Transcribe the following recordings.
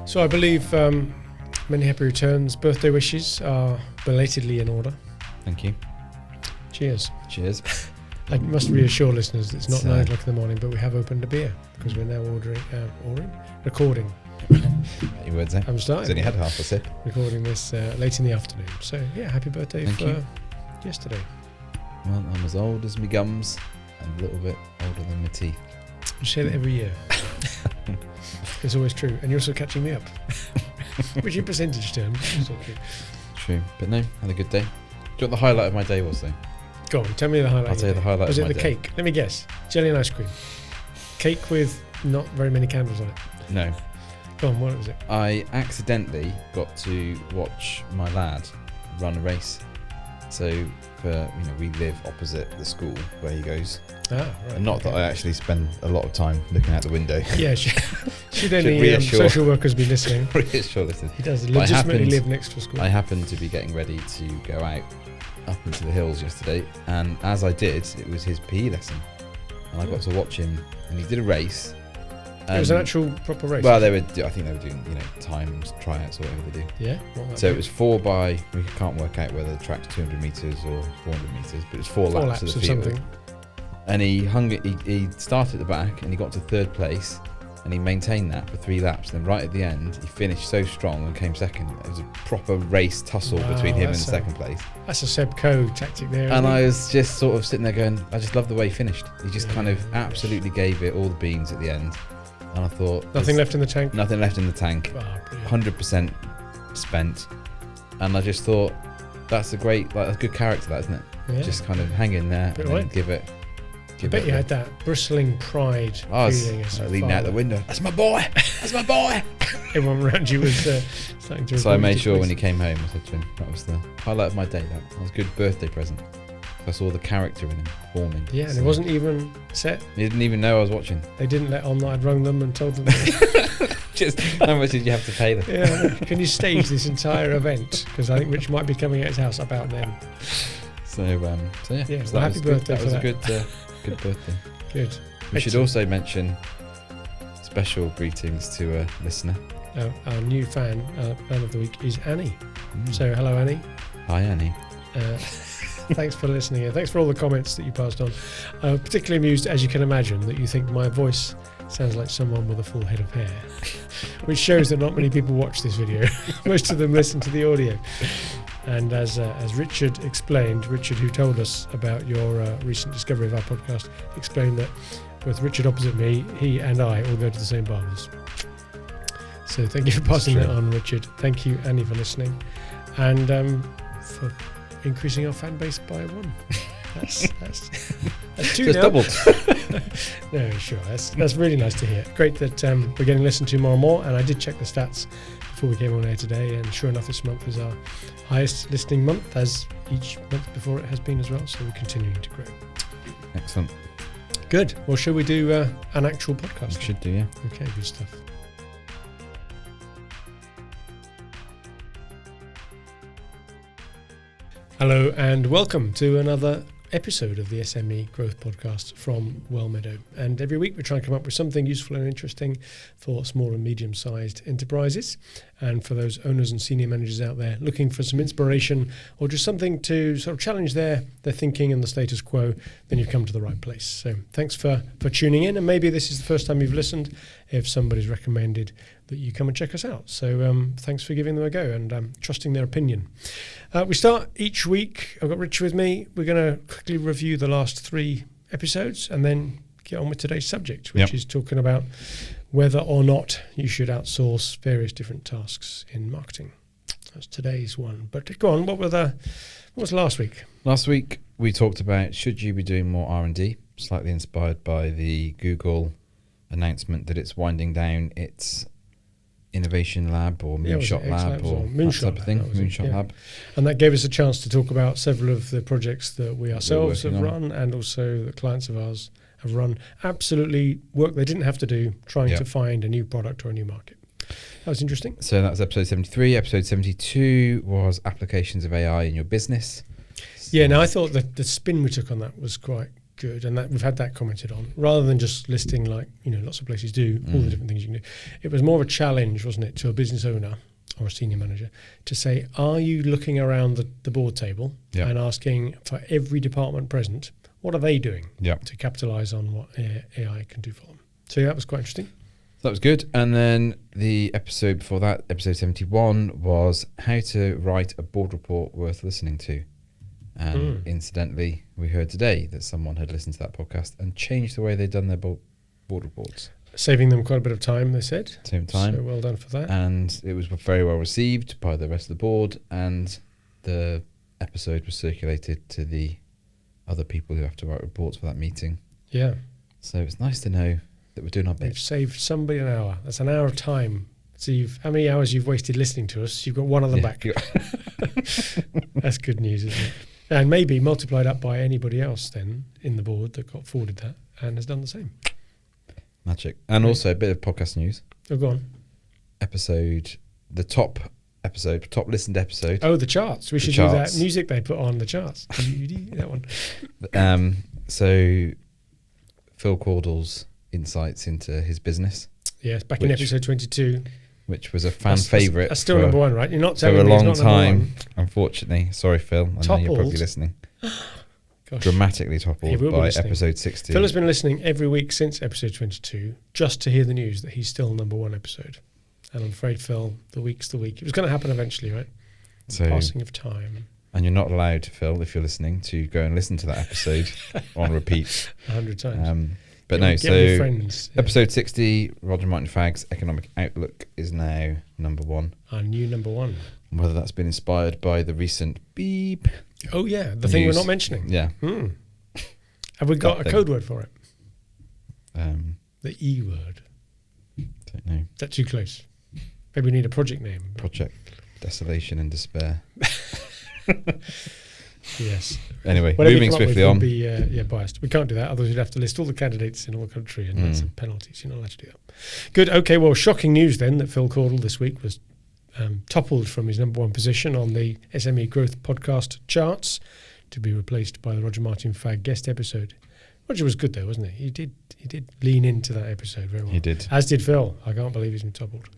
So I believe many happy returns. Birthday wishes are belatedly in order. Thank you. Cheers. Cheers. I must reassure listeners that it's not 9 o'clock in the morning, but we have opened a beer because we're now recording. Your words there. I'm starting. He's only had half a sip. Recording this late in the afternoon. So yeah, happy birthday for yesterday. Well, I'm as old as my gums and a little bit older than my teeth. You say that every year. It's always true. And you're also catching me up. Which in percentage terms is all true. True. But no, had a good day. Do you know what the highlight of my day was though? Go on, tell me the highlight. I'll tell you the highlight was of my it the day. cake? Let me guess. Jelly and ice cream. Cake with not very many candles on it. No. Go on, what was it? I accidentally got to watch my lad run a race. So we live opposite the school where he goes. Right. And not that I actually spend a lot of time looking out the window. Yeah, should any social workers be listening? Reassure listeners. He does legitimately live next to a school. I happened to be getting ready to go out up into the hills yesterday, and as I did, it was his PE lesson, and I got to watch him, and he did a race. It was an actual proper race. Well, I think they were doing times, tryouts, or whatever they do. Yeah. So it was 4 by. We can't work out whether the track's 200 meters or 400 meters, but it's 4 laps of the field. Something. And he started at the back, and he got to 3rd place, and he maintained that for 3 laps. And then right at the end, he finished so strong and came second. It was a proper race tussle between him and 2nd place. That's a Seb Coe tactic there. And I was just sort of sitting there going, I just love the way he finished. He just kind of absolutely gave it all the beans at the end. And I thought... Nothing left in the tank? Nothing left in the tank. 100% spent. And I just thought, that's a great, a good character, that, isn't it? Yeah. Just kind of hang in there and then give it... I bet you had that bristling pride feeling. I was leaning out the window. That's my boy! That's my boy! Everyone around you was starting to... So I made sure when he came home, I said to him, that was the highlight of my day. That was a good birthday present. I saw the character in him forming. Yeah, and it wasn't even set. He didn't even know I was watching. They didn't let on that I'd rung them and told them. Just how much did you have to pay them? Yeah, can you stage this entire event? Because I think Rich might be coming at his house about then. So yeah. So happy birthday that for was that. A good birthday. Good. We should also mention special greetings to a listener. Our new fan of the week is Annie. So hello, Annie. Hi, Annie. Thanks for listening and thanks for all the comments that you passed on. Particularly amused, as you can imagine, that you think my voice sounds like someone with a full head of hair, which shows that not many people watch this video. Most of them listen to the audio. And as Richard explained, Richard, who told us about your recent discovery of our podcast, explained that with Richard opposite me, he and I all go to the same barbers. So thank you for passing that on, Richard. Thank you, Annie, for listening, and for increasing our fan base by 1. That's 2 now. Doubled. No, sure. That's really nice to hear. Great that we're getting listened to more and more. And I did check the stats before we came on air today, and sure enough, this month is our highest listening month, as each month before it has been as well. So we're continuing to grow. Excellent. Good. Well, shall we do an actual podcast? We should do, yeah. Okay, good stuff. Hello and welcome to another episode of the SME Growth Podcast from Wellmeadow. And every week we try and come up with something useful and interesting for small and medium-sized enterprises. And for those owners and senior managers out there looking for some inspiration or just something to sort of challenge their thinking and the status quo, then you've come to the right place. So thanks for tuning in. And maybe this is the first time you've listened if somebody's recommended that you come and check us out. So thanks for giving them a go and trusting their opinion. We start each week. I've got Rich with me. We're going to quickly review the last 3 episodes and then get on with today's subject, which is talking about whether or not you should outsource various different tasks in marketing. That's today's one. But go on, what was last week? Last week we talked about should you be doing more R&D, slightly inspired by the Google announcement that it's winding down its Innovation Lab or Moonshot Lab or that type of thing. Moonshot Lab. And that gave us a chance to talk about several of the projects that we ourselves have run and also the clients of ours have run. Absolutely work they didn't have to do trying to find a new product or a new market. That was interesting. So that was episode 73. Episode 72 was applications of AI in your business. Yeah, now I thought that the spin we took on that was quite good, and that we've had that commented on, rather than just listing like, lots of places do all the different things you can do. It was more of a challenge, wasn't it, to a business owner or a senior manager to say, are you looking around the board table and asking for every department present, what are they doing to capitalize on what AI can do for them? So that was quite interesting. That was good. And then the episode before that, episode 71, was how to write a board report worth listening to. And incidentally, we heard today that someone had listened to that podcast and changed the way they'd done their board reports. Saving them quite a bit of time, they said. Same time. So well done for that. And it was very well received by the rest of the board, and the episode was circulated to the other people who have to write reports for that meeting. Yeah. So it's nice to know that we're doing our bit. We've saved somebody an hour. That's an hour of time. So how many hours you've wasted listening to us? You've got one of them back. That's good news, isn't it? And maybe multiplied up by anybody else then in the board that got forwarded that and has done the same. Magic. And also a bit of podcast news. Oh, go on. The top listened episode. Oh, the charts. We should do that music they put on the charts. That one. So Phil Caudle's insights into his business. Yes, back in episode 22. Which was a fan favourite. That's still number one, right? You're not telling me it's not for a long time, unfortunately. Sorry, Phil. I know you're probably listening. Gosh. Dramatically toppled by episode 60. Phil has been listening every week since episode 22 just to hear the news that he's still number one episode. And I'm afraid, Phil, the week's the week. It was going to happen eventually, right? So, passing of time. And you're not allowed, Phil, if you're listening, to go and listen to that episode on repeat 100 times. But episode 60, Roger Martin Fagg's Economic Outlook is now number one. Our new number one. Whether that's been inspired by the recent beep. Oh, yeah, the thing we're not mentioning. Yeah. Have we got a code word for it? The E word. Don't know. Is that too close? Maybe we need a project name. Project Desolation and Despair. Yes. Anyway, moving swiftly on. Would be biased. We can't do that, otherwise we'd have to list all the candidates in all the country, and that's some penalties. You're not allowed to do that. Good. Okay. Well, shocking news then that Phil Caudle this week was toppled from his number one position on the SME Growth Podcast charts to be replaced by the Roger Martin Fagg guest episode. Roger was good though, wasn't he? He did lean into that episode very well. He did. As did Phil. I can't believe he's been toppled.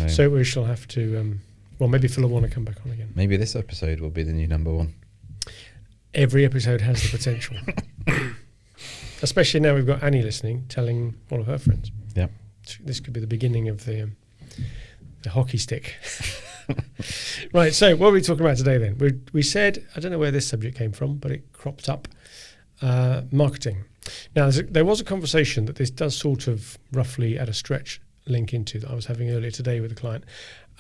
So we shall have to. Well, maybe Phil will want to come back on again. Maybe this episode will be the new number one. Every episode has the potential. Especially now we've got Annie listening, telling all of her friends. Yeah. This could be the beginning of the hockey stick. Right, so what are we talking about today then? We said, I don't know where this subject came from, but it cropped up, marketing. Now, there was a conversation that this does sort of roughly at a stretch link into that I was having earlier today with a client,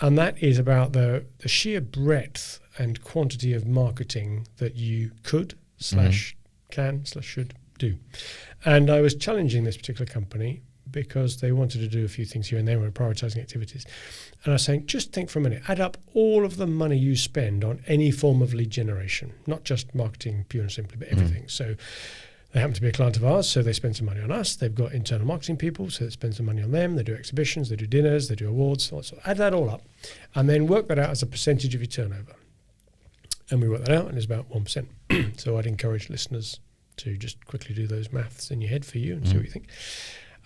and that is about the sheer breadth and quantity of marketing that you could /should do. And I was challenging this particular company because they wanted to do a few things here and they were prioritizing activities. And I was saying, just think for a minute, add up all of the money you spend on any form of lead generation, not just marketing pure and simply, but everything. So they happen to be a client of ours, so they spend some money on us. They've got internal marketing people, so they spend some money on them. They do exhibitions, they do dinners, they do awards. So add that all up and then work that out as a percentage of your turnover. And we worked that out, and it's about 1%. So I'd encourage listeners to just quickly do those maths in your head for you and see what you think.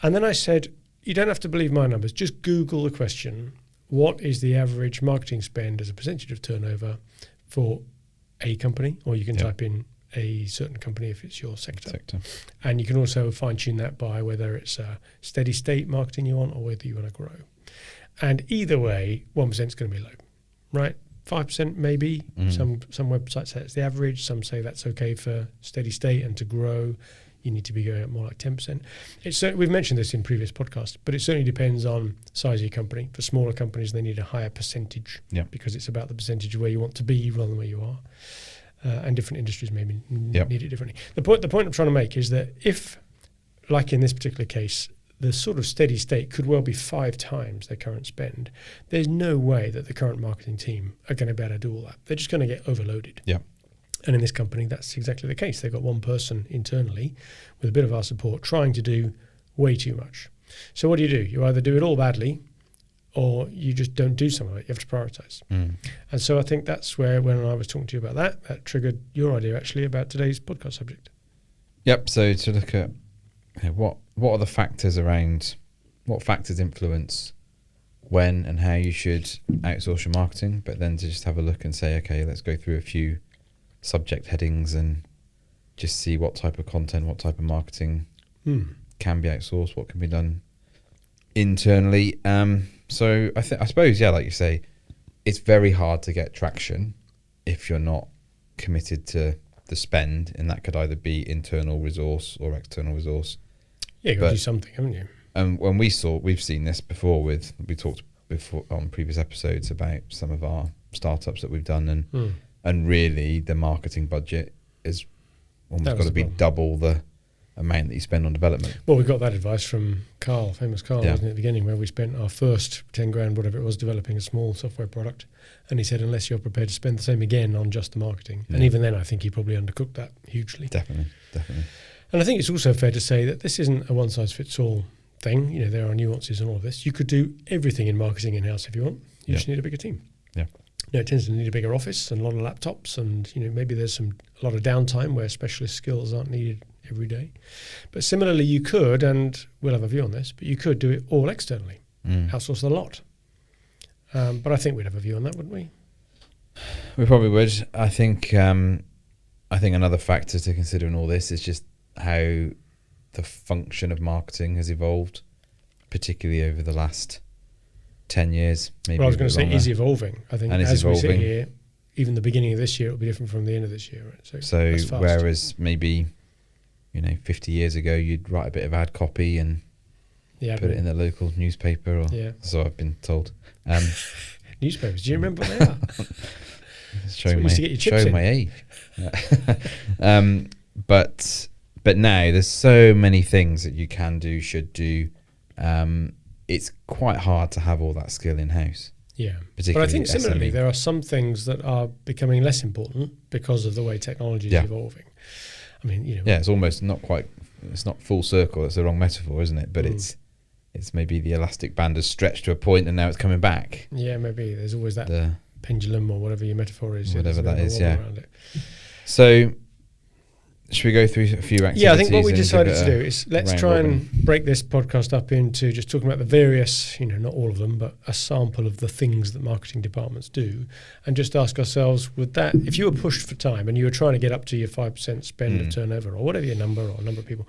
And then I said, you don't have to believe my numbers. Just Google the question, what is the average marketing spend as a percentage of turnover for a company? Or you can type in a certain company if it's your sector. And you can also fine-tune that by whether it's a steady state marketing you want or whether you want to grow. And either way, 1% is going to be low, right? 5% maybe. Some websites say it's the average. Some say that's okay for steady state, and to grow, you need to be going up more like 10%. We've mentioned this in previous podcasts, but it certainly depends on size of your company. For smaller companies, they need a higher percentage because it's about the percentage of where you want to be rather than where you are. And different industries maybe need it differently. The point I'm trying to make is that if, like in this particular case, the sort of steady state could well be 5 times their current spend, there's no way that the current marketing team are going to be able to do all that. They're just going to get overloaded. Yeah. And in this company, that's exactly the case. They've got one person internally with a bit of our support trying to do way too much. So what do? You either do it all badly or you just don't do some of it. You have to prioritize. And so I think that's where, when I was talking to you about that triggered your idea actually about today's podcast subject. Yep. So to look at what are the factors around, what factors influence when and how you should outsource your marketing, but then to just have a look and say, okay, let's go through a few subject headings and just see what type of content, what type of marketing can be outsourced, what can be done internally. So I suppose, like you say, it's very hard to get traction if you're not committed to the spend, and that could either be internal resource or external resource. Yeah, you've got to do something, haven't you? And when we've seen this before we talked before on previous episodes about some of our startups that we've done, and really the marketing budget is almost got to be double the amount that you spend on development. Well, we got that advice from Carl, famous Carl, wasn't it, at the beginning, where we spent our first 10 grand, whatever it was, developing a small software product. And he said, unless you're prepared to spend the same again on just the marketing. And even then, I think he probably undercooked that hugely. Definitely. And I think it's also fair to say that this isn't a one-size-fits-all thing. You know, there are nuances in all of this. You could do everything in marketing in-house if you want. You just need a bigger team. Yeah. You know, it tends to need a bigger office and a lot of laptops, and, you know, maybe there's a lot of downtime where specialist skills aren't needed every day. But similarly, you could, and we'll have a view on this, but you could do it all externally, outsource the lot. But I think we'd have a view on that, wouldn't we? We probably would. I think another factor to consider in all this is just how the function of marketing has evolved, particularly over the last 10 years. Maybe. Well, I was going to say, is evolving. I think as evolving. We sit here, even the beginning of this year, it'll be different from the end of this year. Right? So whereas maybe, 50 years ago, you'd write a bit of ad copy and put it in the local newspaper, or so I've been told. Newspapers, do you remember what they are? Showing my age. But now there's so many things that you can do, should do. It's quite hard to have all that skill in-house. Yeah, but I think similarly there are some things that are becoming less important because of the way technology is evolving. I mean, it's almost it's not full circle. It's the wrong metaphor, isn't it? But it's maybe the elastic band has stretched to a point and now it's coming back. Yeah, maybe there's always that pendulum or whatever your metaphor is. Whatever that is, So should we go through a few activities? Yeah, I think what we decided to do is let's try and break this podcast up into just talking about the various, not all of them, but a sample of the things that marketing departments do, and just ask ourselves, would that, if you were pushed for time and you were trying to get up to your 5% spend of turnover or whatever your number or number of people,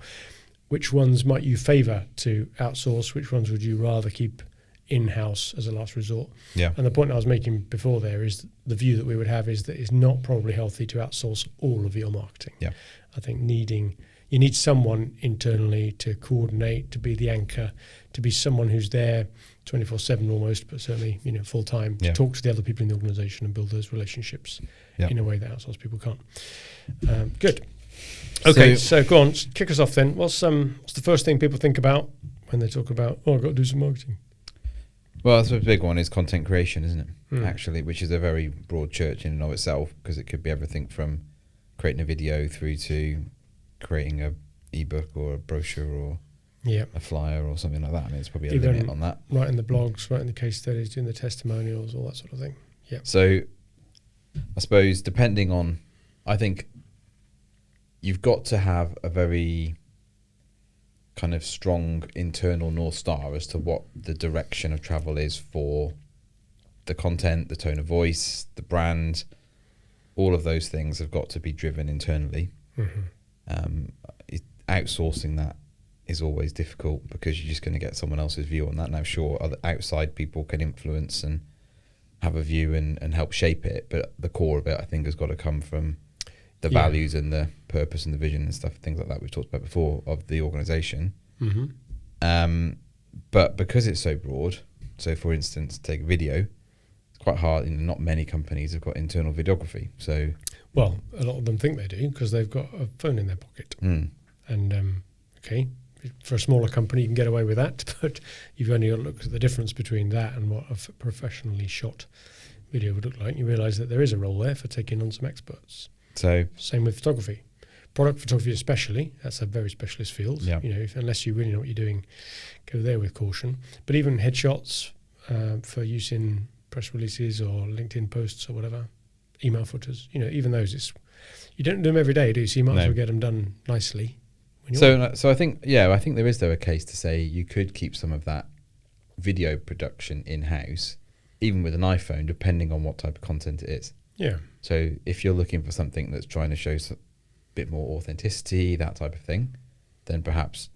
which ones might you favour to outsource? Which ones would you rather keep in-house as a last resort? Yeah. And the point I was making before there is the view that we would have is that it's not probably healthy to outsource all of your marketing. Yeah. I think you need someone internally to coordinate, to be the anchor, to be someone who's there 24/7 almost, but certainly full time, to talk to the other people in the organisation and build those relationships in a way that outsourced people can't. Good. Okay, so go on, kick us off then. What's the first thing people think about when they talk about, I've got to do some marketing? Well, that's a big one, is content creation, isn't it? Actually, which is a very broad church in and of itself, because it could be everything from creating a video through to creating a ebook or a brochure or a flyer or something like that. I mean, it's probably a limit on that. Writing the blogs, writing the case studies, doing the testimonials, all that sort of thing. Yeah. So I suppose I think you've got to have a very kind of strong internal North Star as to what the direction of travel is for the content, the tone of voice, the brand. All of those things have got to be driven internally. Outsourcing that is always difficult because you're just going to get someone else's view on that. Now, sure, other outside people can influence and have a view and help shape it, but the core of it, I think, has got to come from the values and the purpose and the vision and stuff, things like that we've talked about before, of the organisation. But because it's so broad, so for instance, take video, it's quite hard. Not many companies have got internal videography. So, well, a lot of them think they do because they've got a phone in their pocket. And for a smaller company, you can get away with that, but you've only got to look at the difference between that and what a professionally shot video would look like. You realise that there is a role there for taking on some experts. So same with photography, product photography especially. That's a very specialist field. Unless you really know what you're doing, go there with caution. But even headshots for use in press releases or LinkedIn posts or whatever, email footers. Even those, you don't do them every day, do you? So you might as well get them done nicely. So I think there is though a case to say you could keep some of that video production in-house, even with an iPhone, depending on what type of content it is. Yeah. So if you're looking for something that's trying to show a bit more authenticity, that type of thing, then perhaps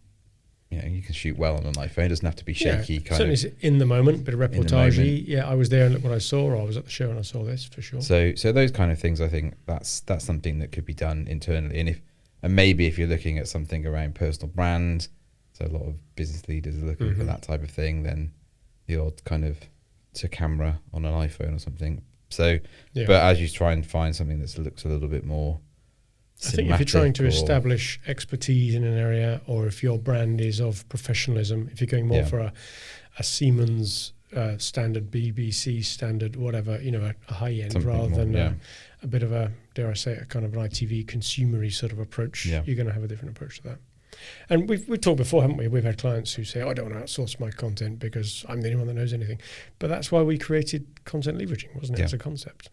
you can shoot well on an iPhone. It doesn't have to be shaky. Certainly in the moment, bit of reportage. Yeah, I was there and look what I saw, or I was at the show and I saw this for sure. So those kind of things, I think that's something that could be done internally. And maybe if you're looking at something around personal brand, so a lot of business leaders are looking for that type of thing, then the odd kind of to camera on an iPhone or something. So, but as you try and find something that looks a little bit more I think if you're trying to establish expertise in an area, or if your brand is of professionalism, if you're going more for a Siemens standard, BBC standard, whatever, a high end something rather more, than a bit of a, dare I say, a kind of an ITV consumery sort of approach, you're going to have a different approach to that. And we've talked before, haven't we? We've had clients who say, I don't want to outsource my content because I'm the only one that knows anything. But that's why we created content leveraging, wasn't it, as a concept?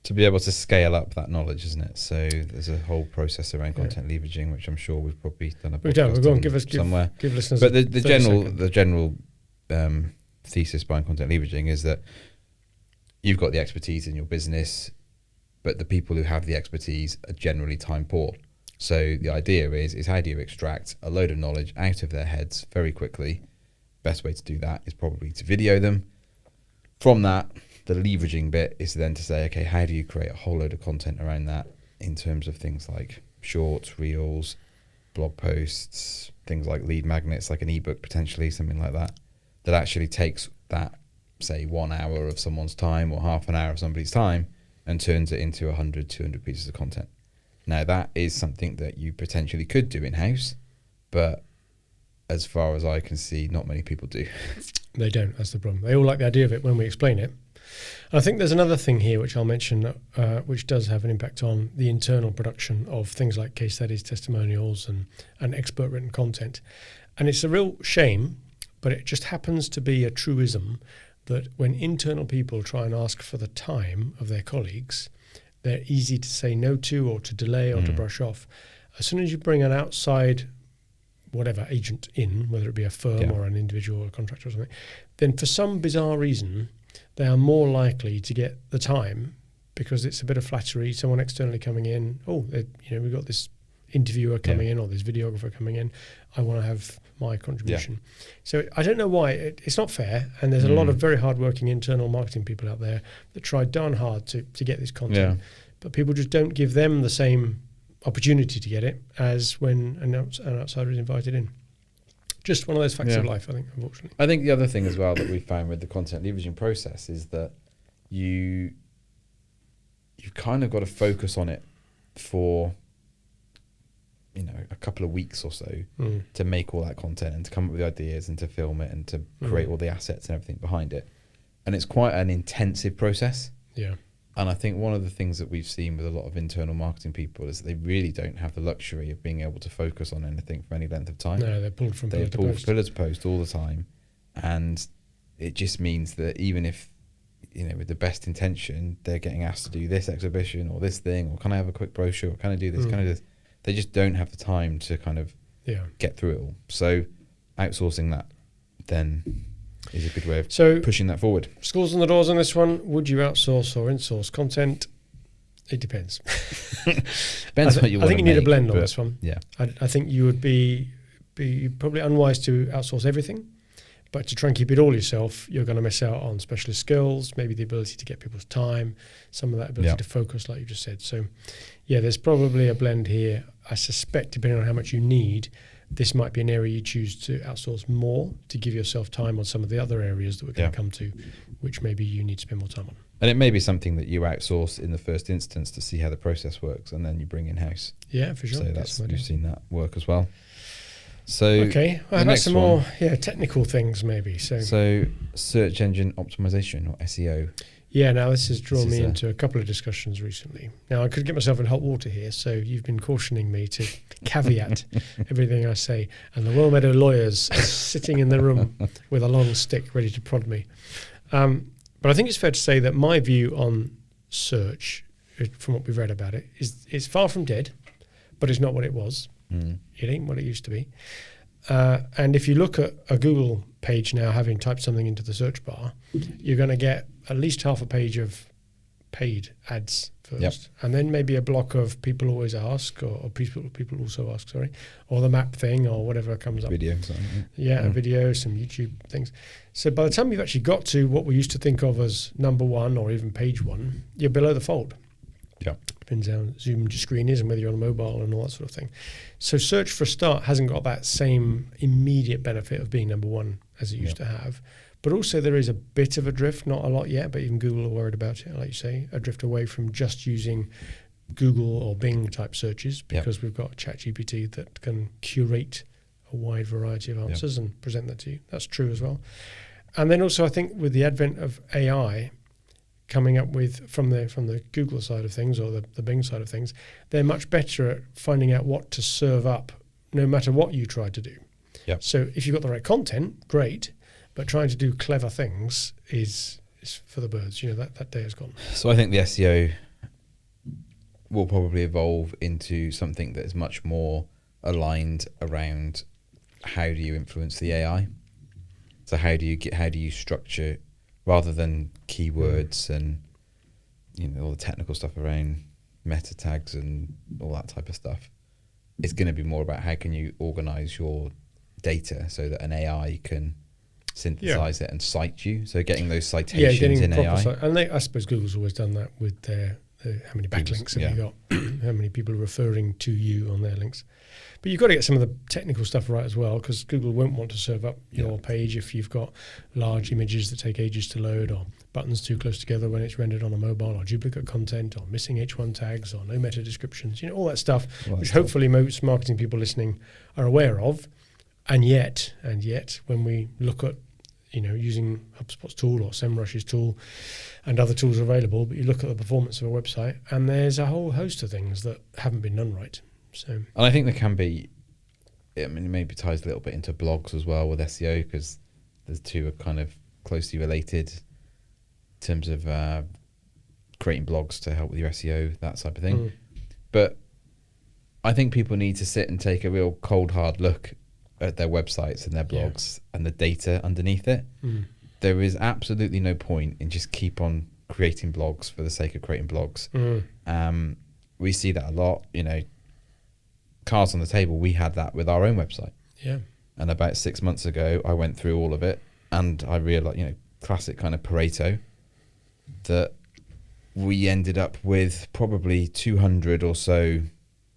To be able to scale up that knowledge, isn't it? So there's a whole process around content leveraging, which I'm sure we've probably done a podcast We're going to give listeners. But the general thesis behind content leveraging is that you've got the expertise in your business, but the people who have the expertise are generally time poor. So the idea is how do you extract a load of knowledge out of their heads very quickly? Best way to do that is probably to video them. From that, the leveraging bit is then to say, okay, how do you create a whole load of content around that in terms of things like shorts, reels, blog posts, things like lead magnets, like an ebook potentially, something like that, that actually takes that, say, 1 hour of someone's time or half an hour of somebody's time and turns it into 100, 200 pieces of content. Now, that is something that you potentially could do in-house, but as far as I can see, not many people do. They don't, that's the problem. They all like the idea of it when we explain it. And I think there's another thing here which I'll mention, which does have an impact on the internal production of things like case studies, testimonials, and expert written content. And it's a real shame, but it just happens to be a truism that when internal people try and ask for the time of their colleagues, they're easy to say no to, or to delay, or to brush off. As soon as you bring an outside whatever agent in, whether it be a firm or an individual or a contractor or something, then for some bizarre reason, they are more likely to get the time because it's a bit of flattery, someone externally coming in, we've got this interviewer coming in or this videographer coming in, I want to have my contribution. So I don't know why, it's not fair, and there's a lot of very hard-working internal marketing people out there that try darn hard to get this content, but people just don't give them the same opportunity to get it as when an outsider is invited in. Just one of those facts of life, I think, unfortunately. I think the other thing as well that we found with the content leveraging process is that you've kind of got to focus on it for a couple of weeks or so to make all that content and to come up with the ideas and to film it and to create all the assets and everything behind it. And it's quite an intensive process. Yeah. And I think one of the things that we've seen with a lot of internal marketing people is that they really don't have the luxury of being able to focus on anything for any length of time. No, they're pulled from pillar to post all the time. And it just means that even if, with the best intention, they're getting asked to do this exhibition or this thing, or can I have a quick brochure, or can I do this, can I do this? They just don't have the time to kind of get through it all. So outsourcing that then is a good way of pushing that forward. Schools on the doors on this one. Would you outsource or insource content? It depends. Depends what you want to make. I think you need a blend on this one. Yeah. I think you would be probably unwise to outsource everything, but to try and keep it all yourself, you're going to miss out on specialist skills, maybe the ability to get people's time, some of that ability to focus, like you just said. So, there's probably a blend here. I suspect, depending on how much you need, this might be an area you choose to outsource more to give yourself time on some of the other areas that we're going to come to, which maybe you need to spend more time on. And it may be something that you outsource in the first instance to see how the process works, and then you bring in-house. Yeah, for sure. So we've seen that work as well. So okay, well, about some more technical things maybe. So search engine optimization, or SEO. Yeah, now this has drawn me into a couple of discussions recently. Now, I could get myself in hot water here, so you've been cautioning me to caveat everything I say. And the Well Meadow lawyers are sitting in the room with a long stick ready to prod me. But I think it's fair to say that my view on search, from what we've read about it, is it's far from dead, but it's not what it was. It ain't what it used to be. And if you look at a Google page now, having typed something into the search bar, you're going to get at least half a page of paid ads first, and then maybe a block of people always ask, or people also ask, or the map thing, or whatever comes up. Video. A video, some YouTube things. So by the time you've actually got to what we used to think of as number one or even page one, you're below the fold. Yeah. Depends how zoomed your screen is and whether you're on a mobile and all that sort of thing. So search for a start hasn't got that same immediate benefit of being number one as it used to have. But also there is a bit of a drift, not a lot yet, but even Google are worried about it, like you say, a drift away from just using Google or Bing type searches, because we've got ChatGPT that can curate a wide variety of answers and present that to you. That's true as well. And then also I think with the advent of AI coming up with from the Google side of things or the Bing side of things, they're much better at finding out what to serve up no matter what you try to do. Yep. So if you've got the right content, great. But trying to do clever things is for the birds. That day is gone. So I think the SEO will probably evolve into something that is much more aligned around how do you influence the AI. So how do you structure, rather than keywords and all the technical stuff around meta tags and all that type of stuff. It's going to be more about how can you organize your data so that an AI can synthesize it and cite you. So getting those citations in AI. And I suppose Google's always done that with their how many backlinks have you got, how many people are referring to you on their links. But you've got to get some of the technical stuff right as well, because Google won't want to serve up your page if you've got large images that take ages to load, or buttons too close together when it's rendered on a mobile, or duplicate content, or missing H1 tags, or no meta descriptions, all that stuff, which hopefully most marketing people listening are aware of. And yet, when we look at using HubSpot's tool or SEMrush's tool and other tools available, but you look at the performance of a website and there's a whole host of things that haven't been done right. So, and I think there can be, it maybe ties a little bit into blogs as well with SEO, because the two are kind of closely related in terms of creating blogs to help with your SEO, that type of thing. But I think people need to sit and take a real cold, hard look at their websites and their blogs and the data underneath it. There is absolutely no point in just keep on creating blogs for the sake of creating blogs. We see that a lot, cards on the table. We had that with our own website. And about 6 months ago, I went through all of it and I realized, classic kind of Pareto, that we ended up with probably 200 or so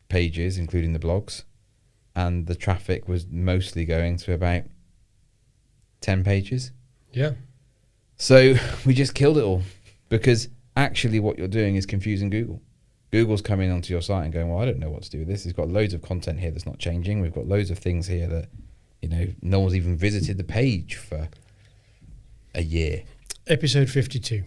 pages, including the blogs. And the traffic was mostly going to about 10 pages. So we just killed it all, because actually what you're doing is confusing Google. Google's coming onto your site and going, well, I don't know what to do with this. It's got loads of content here that's not changing. We've got loads of things here that, no one's even visited the page for a year. Episode 52.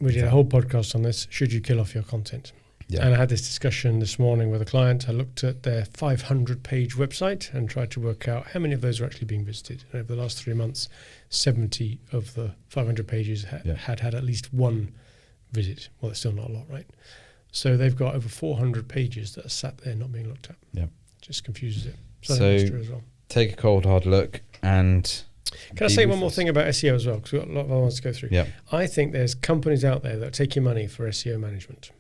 We did a whole podcast on this. Should you kill off your content? And I had this discussion this morning with a client. I looked at their 500-page website and tried to work out how many of those are actually being visited. And over the last 3 months, 70 of the 500 pages had at least one visit. Well, it's still not a lot, right? So they've got over 400 pages that are sat there not being looked at. It just confuses it. So that's true as well. Take a cold, hard look. And can I say one more thing about SEO as well? Because we've got a lot of other ones to go through. I think there's companies out there that take your money for SEO management.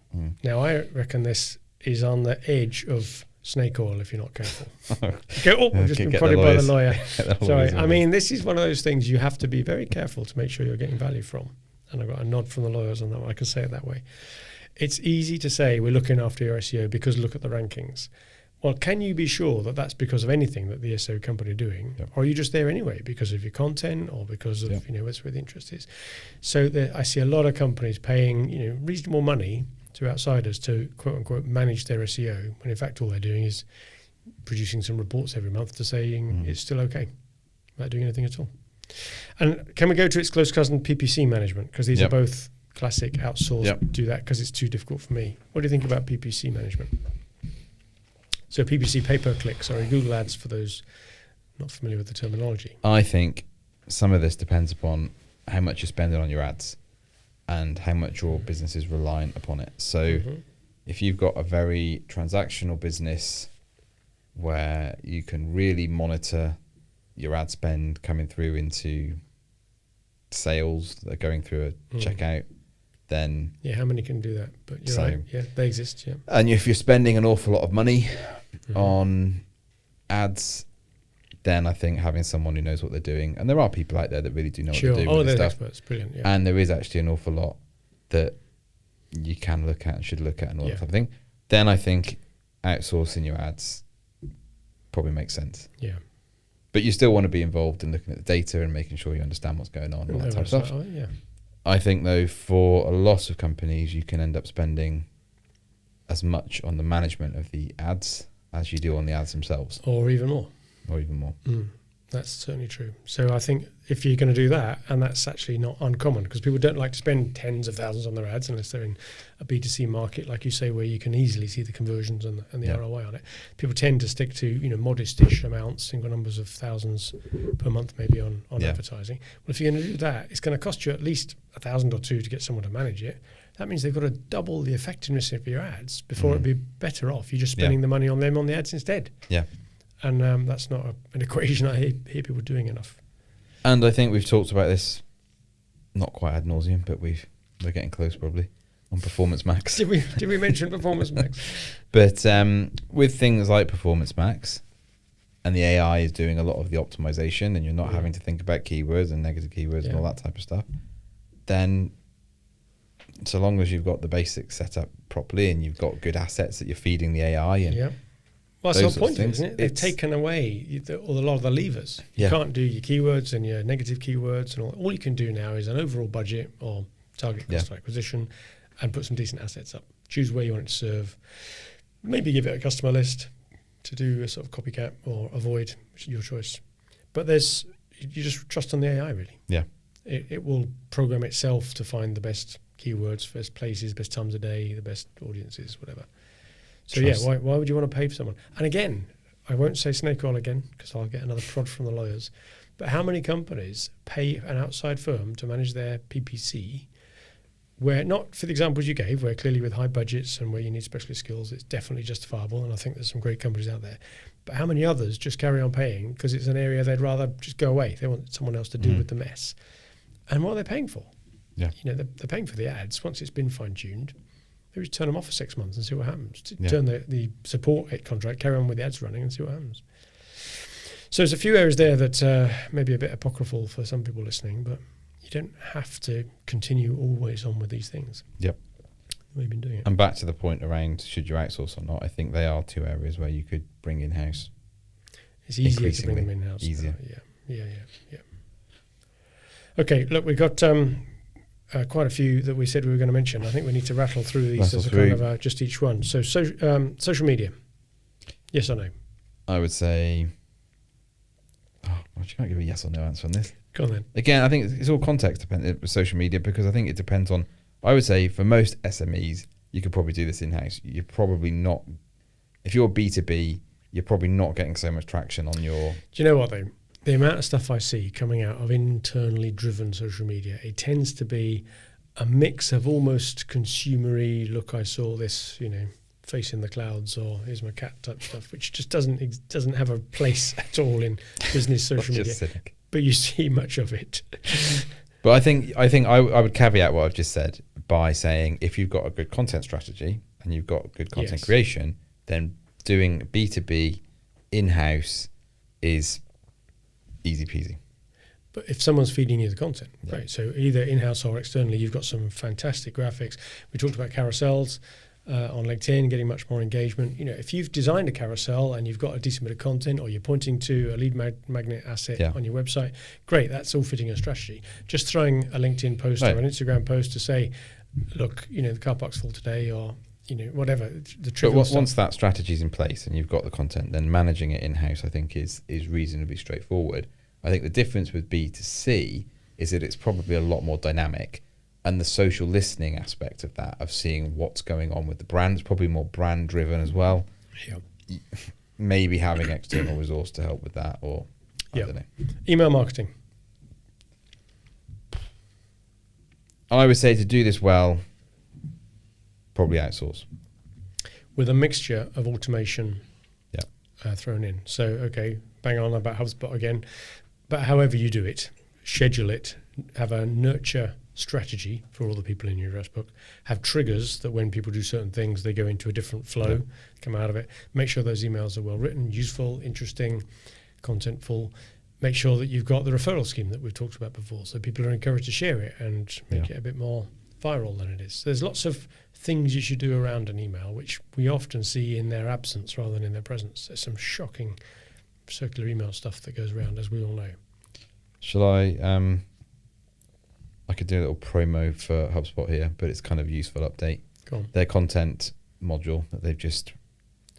Now, I reckon this is on the edge of snake oil if you're not careful. I've just been prodded by the lawyer. Sorry. I mean, this is one of those things you have to be very careful to make sure you're getting value from. And I've got a nod from the lawyers on that one. I can say it that way. It's easy to say we're looking after your SEO because look at the rankings. Well, can you be sure that that's because of anything that the SEO company are doing? Or are you just there anyway because of your content or because of, that's where the interest is? So I see a lot of companies paying, reasonable money to outsiders to quote unquote manage their SEO, when in fact all they're doing is producing some reports every month to saying it's still okay, without doing anything at all. And can we go to its close cousin, PPC management? Because these are both classic outsourced. Do that because it's too difficult for me. What do you think about PPC management? So PPC, pay-per-click, Google Ads, for those not familiar with the terminology. I think some of this depends upon how much you're spending on your ads and how much your business is reliant upon it. So if you've got a very transactional business where you can really monitor your ad spend coming through into sales that are going through a checkout, then how many can do that? But you're right, they exist. And if you're spending an awful lot of money on ads, then I think having someone who knows what they're doing, and there are people out there that really do know what they're doing. Oh, there's experts, brilliant. Yeah. And there is actually an awful lot that you can look at and should look at and all that type of thing. Then I think outsourcing your ads probably makes sense. Yeah. But you still want to be involved in looking at the data and making sure you understand what's going on and all that type of stuff. I think, though, for a lot of companies, you can end up spending as much on the management of the ads as you do on the ads themselves. Or even more. That's certainly true. So I think if you're going to do that, and that's actually not uncommon, because people don't like to spend tens of thousands on their ads unless they're in a B2C market, like you say, where you can easily see the conversions and the ROI on it. People tend to stick to modest-ish amounts, single numbers of thousands per month maybe on advertising. Well, if you're going to do that, it's going to cost you at least $1,000 or $2,000 to get someone to manage it. That means they've got to double the effectiveness of your ads before it'd be better off. You're just spending the money on them on the ads instead. Yeah. And that's not an equation I hear people doing enough. And I think we've talked about this, not quite ad nauseum, but we're getting close probably, on Performance Max. Did we mention Performance Max? But with things like Performance Max, and the AI is doing a lot of the optimization, and you're not having to think about keywords and negative keywords and all that type of stuff, then so long as you've got the basics set up properly and you've got good assets that you're feeding the AI and well, that's the point, isn't it? They've taken away a lot of the levers. You can't do your keywords and your negative keywords, and all you can do now is an overall budget or target cost of acquisition and put some decent assets up. Choose where you want it to serve. Maybe give it a customer list to do a sort of copycat or avoid, which is your choice. But you just trust on the AI, really. Yeah. It will program itself to find the best keywords, best places, best times of day, the best audiences, whatever. So why would you want to pay for someone? And again, I won't say snake oil again because I'll get another prod from the lawyers. But how many companies pay an outside firm to manage their PPC, where not for the examples you gave, where clearly with high budgets and where you need specialist skills, it's definitely justifiable, and I think there's some great companies out there. But how many others just carry on paying because it's an area they'd rather just go away? They want someone else to deal with the mess. And what are they paying for? Yeah, they're paying for the ads. Once it's been fine-tuned, maybe just turn them off for 6 months and see what happens. Turn the support contract, carry on with the ads running and see what happens. So there's a few areas there that may be a bit apocryphal for some people listening, but you don't have to continue always on with these things. Yep. We've been doing it. And back to the point around should you outsource or not, I think they are two areas where you could bring in-house. It's easier to bring them in-house. Easier. Yeah. Okay, look, we've got quite a few that we said we were going to mention. I think we need to rattle through these as a kind of just each one. So social media, yes or no? I would say, you can't give a yes or no answer on this. Go on then. Again, I think it's all context dependent with social media, because I think it depends on, I would say for most SMEs, you could probably do this in-house. You're probably not, if you're B2B, you're probably not getting so much traction on your... Do you know what though? The amount of stuff I see coming out of internally driven social media, it tends to be a mix of almost consumery, look, I saw this, face in the clouds, or here's my cat type stuff, which just doesn't have a place at all in business social media. Cynic. But you see much of it. But I think I would caveat what I've just said by saying if you've got a good content strategy and you've got good content creation, then doing B2B in-house is easy peasy. But if someone's feeding you the content, right? So either in-house or externally, you've got some fantastic graphics. We talked about carousels on LinkedIn, getting much more engagement. If you've designed a carousel and you've got a decent bit of content, or you're pointing to a lead magnet asset on your website, great, that's all fitting a strategy. Just throwing a LinkedIn post or an Instagram post to say, look, the car park's full today, or whatever. The trivial stuff. Once that strategy's in place and you've got the content, then managing it in-house, I think, is reasonably straightforward. I think the difference with B2C is that it's probably a lot more dynamic, and the social listening aspect of that, of seeing what's going on with the brand, is probably more brand driven as well. Yeah. Maybe having external resource to help with that, or I don't know. Email marketing. I would say to do this well, probably outsource. With a mixture of automation thrown in. So, okay, bang on about HubSpot again. But however you do it, schedule it, have a nurture strategy for all the people in your address book, have triggers that when people do certain things, they go into a different flow, come out of it. Make sure those emails are well written, useful, interesting, contentful. Make sure that you've got the referral scheme that we've talked about before, so people are encouraged to share it and make it a bit more viral than it is. So there's lots of things you should do around an email, which we often see in their absence rather than in their presence. There's some shocking circular email stuff that goes around, as we all know. Shall I could do a little promo for HubSpot here, but it's kind of a useful update. Go on. Their content module that they've just...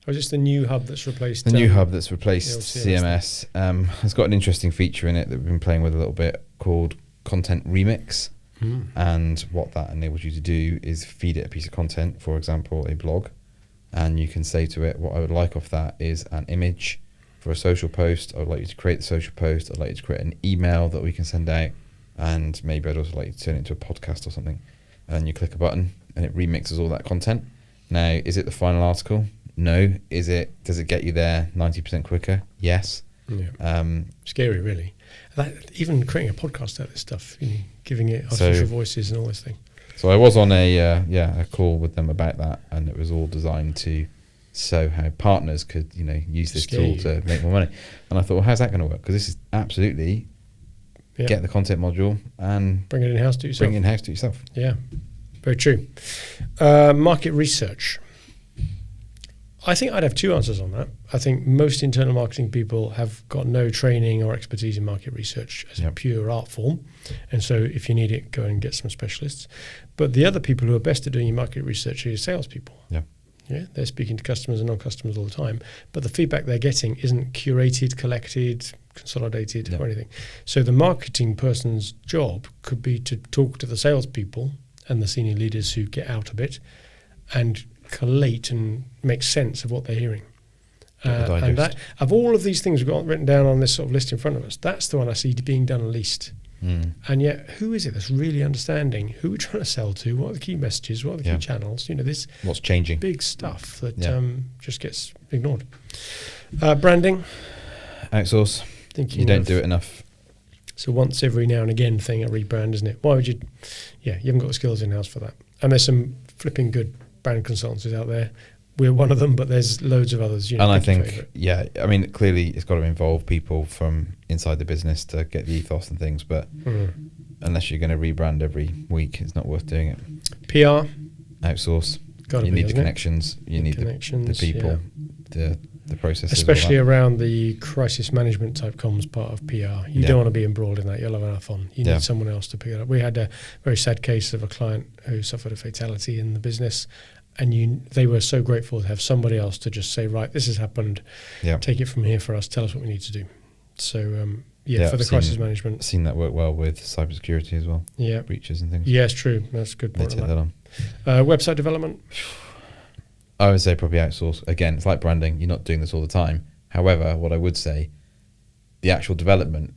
Oh, just the new hub that's replaced... The new hub that's replaced CMS has got an interesting feature in it that we've been playing with a little bit called Content Remix. And what that enables you to do is feed it a piece of content, for example, a blog, and you can say to it, what I would like off that is an image for a social post. I would like you to create the social post. I'd like you to create an email that we can send out, and maybe I'd also like you to turn it into a podcast or something. And then you click a button and it remixes all that content. Now, is it the final article? No. Does it get you there 90% quicker? Yes. Yeah. Scary, really. Even creating a podcast out of this stuff, giving it artificial voices and all this thing. So I was on a call with them about that, and it was all designed to show how partners could use this tool to make more money. And I thought, well, how's that going to work? Because this is absolutely get the content module and bring it in-house to yourself. Yeah, very true. Market research. I think I'd have two answers on that. I think most internal marketing people have got no training or expertise in market research as a pure art form. And so if you need it, go and get some specialists. But the other people who are best at doing your market research are your salespeople. Yeah, they're speaking to customers and non-customers all the time. But the feedback they're getting isn't curated, collected, consolidated or anything. So the marketing person's job could be to talk to the salespeople and the senior leaders who get out a bit and collate and make sense of what they're hearing. And that, of all of these things we've got written down on this sort of list in front of us, that's the one I see being done least. And yet, who is it that's really understanding who we're trying to sell to? What are the key messages? What are the key channels? This what's changing, big stuff that just gets ignored. Branding, outsource. You don't do it enough. So once every now and again thing, a rebrand, isn't it? Why would you? You haven't got the skills in house for that. And there's some flipping good brand consultancies out there. We're one of them, but there's loads of others. And I think, clearly it's got to involve people from inside the business to get the ethos and things, but unless you're going to rebrand every week, it's not worth doing it. PR. Outsource. You need the connections. You need the people, the processes. Especially around the crisis management type comms part of PR. You don't want to be embroiled in that. You'll have enough on. You need someone else to pick it up. We had a very sad case of a client who suffered a fatality in the business, and they were so grateful to have somebody else to just say, right, this has happened. Take it from here for us. Tell us what we need to do. So, for the crisis management. I've seen that work well with cybersecurity as well. Yeah. Breaches and things. Yeah, it's true. That's a good point. They take that on. Website development. I would say probably outsource. Again, it's like branding. You're not doing this all the time. However, what I would say, the actual development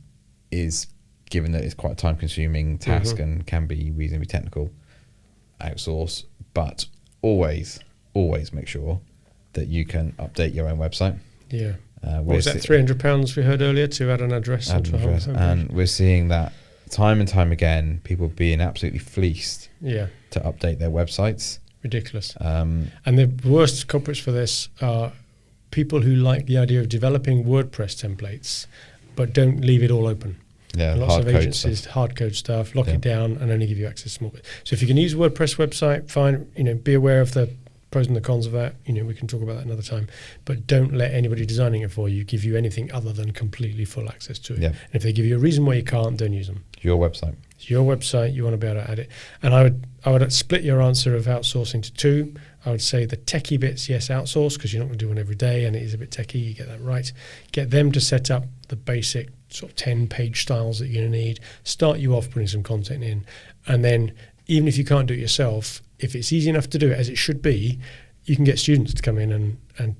is, given that it's quite a time-consuming task and can be reasonably technical, outsource. But always make sure that you can update your own website. Yeah. What was that, £300 we heard earlier to add an address? And we're seeing that time and time again, people being absolutely fleeced to update their websites. Ridiculous. And the worst culprits for this are people who like the idea of developing WordPress templates but don't leave it all open. Yeah, lots of agencies hard code stuff, lock it down, and only give you access to small bit. So if you can use a WordPress website, fine. Be aware of the pros and the cons of that. We can talk about that another time. But don't let anybody designing it for you give you anything other than completely full access to it. Yeah. And if they give you a reason why you can't, don't use them. It's your website. It's your website. You want to be able to add it. And I would split your answer of outsourcing to two. I would say the techie bits, yes, outsource, because you're not going to do one every day, and it is a bit techie. You get that right. Get them to set up the basic sort of 10-page styles that you're going to need. Start you off putting some content in. And then even if you can't do it yourself, if it's easy enough to do it, as it should be, you can get students to come in and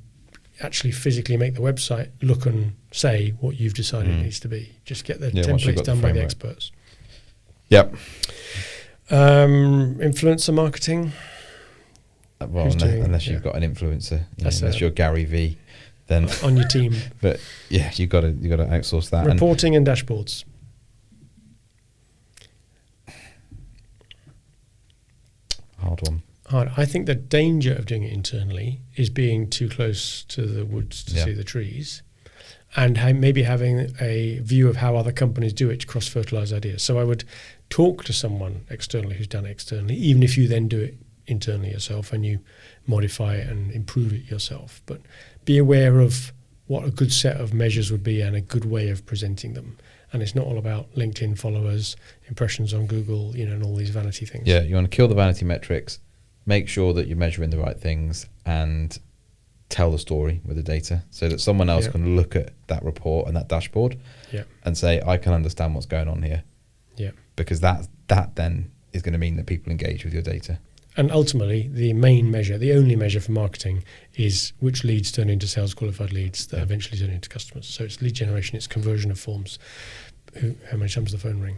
actually physically make the website look and say what you've decided it needs to be. Just get the templates done by the experts. Yep. Influencer marketing. Well, unless you've got an influencer, unless you're Gary V, then on your team. But yeah, you got to outsource that. Reporting and dashboards. Hard one. I think the danger of doing it internally is being too close to the woods to see the trees, and maybe having a view of how other companies do it to cross-fertilize ideas. So I would talk to someone externally who's done it externally, even if you then do it internally yourself and you modify it and improve it yourself. But be aware of what a good set of measures would be and a good way of presenting them. And it's not all about LinkedIn followers, impressions on Google, and all these vanity things. Yeah, you want to kill the vanity metrics, make sure that you're measuring the right things, and tell the story with the data so that someone else can look at that report and that dashboard and say, I can understand what's going on here. Yeah. Because that then is going to mean that people engage with your data. And ultimately, the main measure, the only measure for marketing is which leads turn into sales qualified leads that eventually turn into customers. So it's lead generation, it's conversion of forms, how many times the phone ring.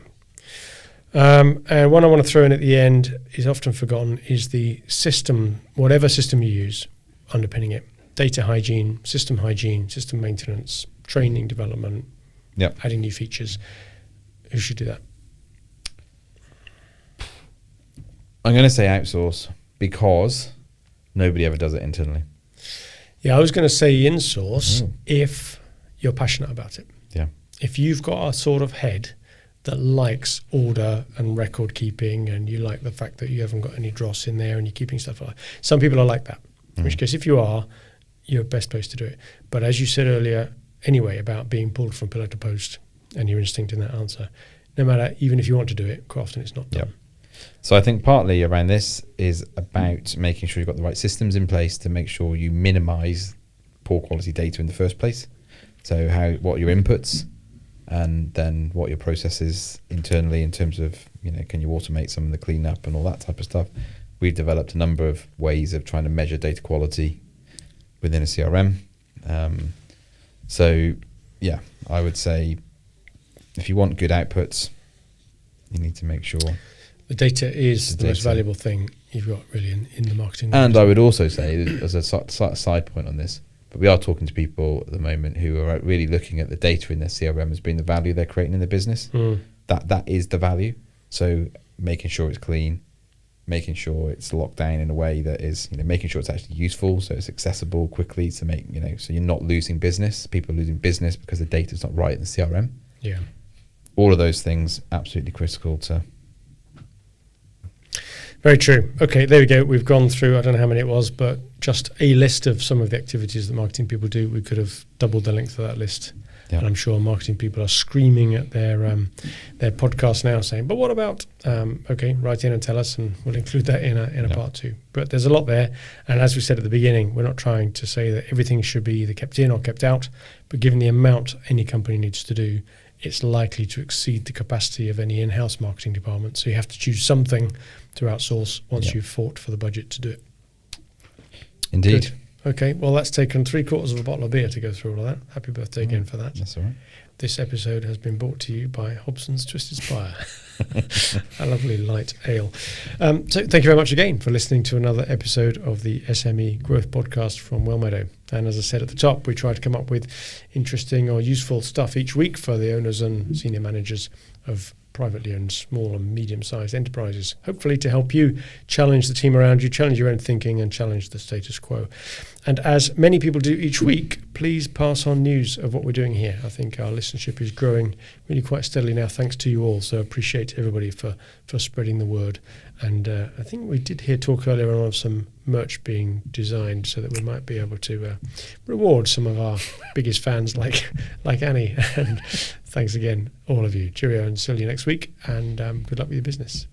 And one I want to throw in at the end is often forgotten is the system, whatever system you use, underpinning it. Data hygiene, system maintenance, training, development, adding new features. Who should do that? I'm going to say outsource because nobody ever does it internally. Yeah, I was going to say insource if you're passionate about it. Yeah. If you've got a sort of head that likes order and record keeping and you like the fact that you haven't got any dross in there and you're keeping stuff like that. Some people are like that, in which case if you are, you're best place to do it. But as you said earlier, anyway, about being pulled from pillar to post and your instinct in that answer, no matter, even if you want to do it, quite often it's not done. So I think partly around this is about making sure you've got the right systems in place to make sure you minimize poor quality data in the first place. So what are your inputs, and then what your process is internally in terms of, can you automate some of the cleanup and all that type of stuff. We've developed a number of ways of trying to measure data quality within a CRM. I would say if you want good outputs, you need to make sure the data is the most valuable thing you've got really in the marketing. And I would also say, as a side point on this, but we are talking to people at the moment who are really looking at the data in their CRM as being the value they're creating in the business. That is the value. So making sure it's clean, making sure it's locked down in a way that is, making sure it's actually useful, so it's accessible quickly to make, so you're not losing business. People are losing business because the data's not right in the CRM. Yeah. All of those things absolutely critical to. Very true. Okay, there we go. We've gone through, I don't know how many it was, but just a list of some of the activities that marketing people do. We could have doubled the length of that list. Yeah. And I'm sure marketing people are screaming at their podcast now saying, but what about, write in and tell us, and we'll include that in a part 2. But there's a lot there. And as we said at the beginning, we're not trying to say that everything should be either kept in or kept out, but given the amount any company needs to do, it's likely to exceed the capacity of any in-house marketing department. So you have to choose something to outsource once you've fought for the budget to do it. Indeed. Good. Okay, well, that's taken 3/4 of a bottle of beer to go through all of that. Happy birthday again for that. That's all right. This episode has been brought to you by Hobson's Twisted Spire, a lovely light ale. So thank you very much again for listening to another episode of the SME Growth Podcast from Wellmeadow. And as I said at the top, we try to come up with interesting or useful stuff each week for the owners and senior managers of privately owned small and medium-sized enterprises, hopefully to help you challenge the team around you, challenge your own thinking, and challenge the status quo. And as many people do each week, please pass on news of what we're doing here. I think our listenership is growing really quite steadily now, thanks to you all. So appreciate everybody for spreading the word. And I think we did hear talk earlier on of some merch being designed so that we might be able to reward some of our biggest fans like Annie. And thanks again, all of you. Cheerio, and see you next week. And good luck with your business.